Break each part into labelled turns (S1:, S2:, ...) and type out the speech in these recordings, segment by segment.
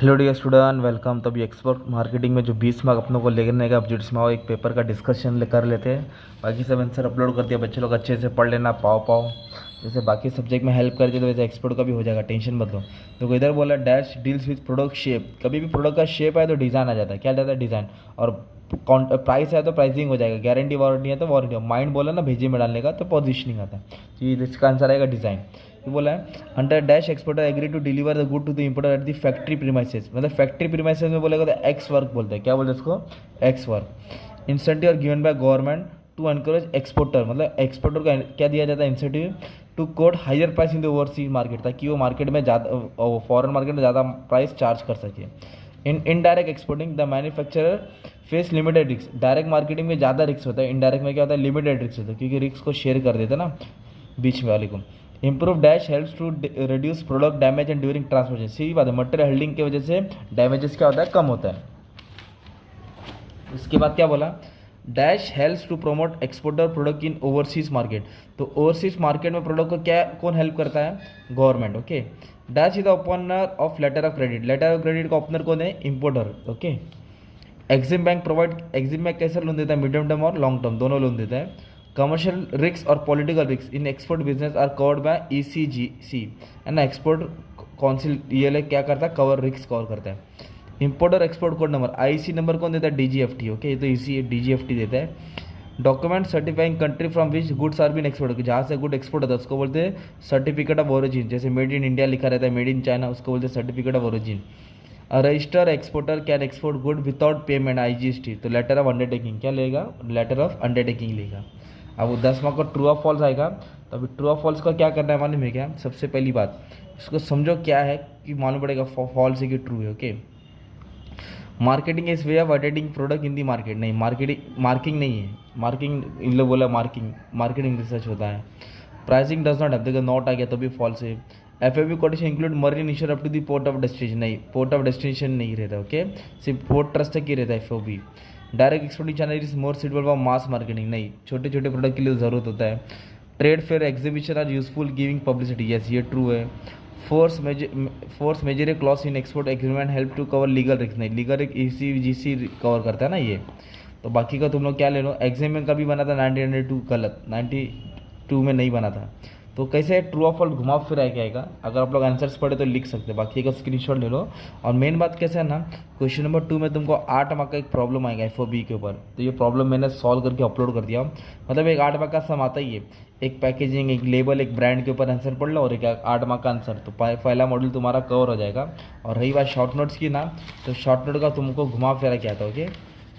S1: Hello dear student, welcome. तभी export marketing में जो 20 मार्क अपनों को लेने का ऑब्जेक्ट्स में एक पेपर का डिस्कशन कर लेते हैं। बाकी सब आंसर अपलोड कर दिया, बच्चे लोग अच्छे से पढ़ लेना, पाओ जैसे बाकी सब्जेक्ट में हेल्प कर दिया तो वैसे एक्सपोर्ट का भी हो जाएगा, टेंशन मत लो। तो इधर बोला dash deals with product shape. कभी भी प्रोडक्ट का शेप है तो डिज़ाइन आ जाता है। क्या जाता है? डिज़ाइन। और प्राइस है तो प्राइसिंग हो जाएगा। गारंटी वारंटी है तो वारंटी। माइंड बोला ना भेजे में डालने का तो पोजिशनिंग आता है। तो ये इसका आंसर आएगा डिज़ाइन। ये बोला है under dash exporter agree to deliver the good to the importer at the factory premises. मतलब फैक्ट्री प्रीमाइसेस में बोलेगा तो एक्स वर्क बोलते हैं। क्या बोलते हैं इसको? Ex work. Incentive are given by government to encourage exporter. मतलब एक्सपोर्टर को क्या दिया जाता है? Incentive to quote higher price in the overseas market, ताकि वो मार्केट में ज़्यादा फॉरेन मार्केट में ज़्यादा प्राइस चार्ज कर सके। In indirect exporting the manufacturer face limited risk. Direct marketing में ज़्यादा रिस्क होता है, इनडायरेक्ट में क्या होता है? लिमिटेड रिस्क होता है, क्योंकि रिस्क को शेयर कर देते हैं ना बीच में वाले को। Improve dash helps to reduce product damage and during transportation. सीधी बात है, मटेरियल होल्डिंग की वजह से डैमेजेस क्या होता है? कम होता है। उसके बाद क्या बोला? Dash helps to promote exporter product in overseas market. तो ओवरसीज मार्केट में प्रोडक्ट को क्या कौन हेल्प करता है? Government. Okay. Dash is the opener of letter of credit. Letter of credit का ओपनर कौन है? Importer. Okay. Exim bank provide, Exim bank कैसे लोन देता है? मीडियम टर्म और लॉन्ग टर्म दोनों लोन देता है। कमर्शियल रिस्क और political risk in export business are covered by ECGC, है ना। एक्सपोर्ट काउंसिल ये क्या करता है? कवर रिस्क कवर करता है। इंपोर्ट और export code number IC number कौन देता है? DGFT। ओके, ये तो इसी DGFT देता है। Document certifying country from which goods are been export. जहाँ से गुड एक्सपोर्ट होता है उसको बोलते हैं सर्टिफिकेट ऑफ ओरिजिन। जैसे मेड इन इंडिया लिखा रहता है, मेड इन चाइना, उसको बोलते हैं certificate of origin. Register exporter can export good without payment IGST। तो लेटर ऑफ अंडरटेकिंग क्या लेगा? लेटर ऑफ अंडरटेकिंग लेगा। अब वो 10 मार्क का ट्रू ऑफ फॉल्स आएगा। तो अभी ट्रू ऑफ फॉल्स का क्या करना है मालूम है क्या? सबसे पहली बात इसको समझो क्या है कि मालूम पड़ेगा फॉल्स है कि ट्रू है। Okay. Marketing is way of attending product in the market. नहीं, मार्किंग नहीं है। मार्किंग इन लोग बोला मार्केटिंग रिसर्च होता है। प्राइसिंग डज नॉट हैव, देखो नॉट आ गया तो भी फॉल्स है। FOB quotation include marine insure up to the port of destination. नहीं, पोर्ट ऑफ डेस्टिनेशन नहीं रहता। ओके, सिर्फ पोर्ट ट्रस्ट तक ही रहता है FOB। Direct exporting channel is more suitable for mass marketing. नहीं, छोटे छोटे प्रोडक्ट के लिए ज़रूरत होता है। Trade fair exhibition are useful giving publicity. Yes, ये ट्रू है। Force majeure clause in export agreement help to cover legal risk. नहीं, लीगल रिस्क ECGC कवर करता है ना ये। तो बाकी का तुम लोग क्या ले लो। एग्जाम में कभी बना था 1992, गलत, 92 में नहीं बना था। तो कैसे ट्रू ऑफ फॉल्स घुमा फिर आएगा आएगा। अगर आप लोग आंसर्स पढ़े तो लिख सकते हैं, बाकी का स्क्रीनशॉट ले लो। और मेन बात कैसे है ना, क्वेश्चन नंबर 2 में तुमको 8 मार्क का एक प्रॉब्लम आएगा FOB के ऊपर। तो ये प्रॉब्लम मैंने सॉल्व करके अपलोड कर दिया। मतलब एक 8 मार्क का सम आता ही है। एक पैकेजिंग, एक लेबल, एक ब्रांड के ऊपर आंसर पढ़ लो और एक 8 मार्क का आंसर। तो पहला मॉड्यूल तुम्हारा कवर हो जाएगा। और रही बात शॉर्ट नोट्स की ना, तो शॉर्ट नोट का तुमको घुमा फिरा क्या आता है। ओके,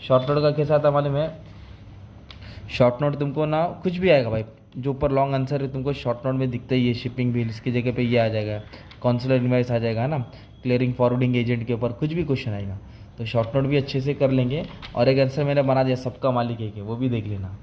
S1: शॉर्ट नोट का कैसा आता मालूम है? शॉर्ट नोट तुमको ना कुछ भी आएगा भाई, जो ऊपर लॉन्ग आंसर है तुमको शॉर्ट नोट में दिखता ही है। शिपिंग बिल, इसकी जगह पे ये आ जाएगा। कॉन्सुलर इनवॉइस आ जाएगा ना। क्लियरिंग फॉरवर्डिंग एजेंट के ऊपर कुछ भी क्वेश्चन आएगा। तो शॉर्ट नोट भी अच्छे से कर लेंगे। और एक आंसर मैंने बना दिया, सबका मालिक है, वो भी देख लेना।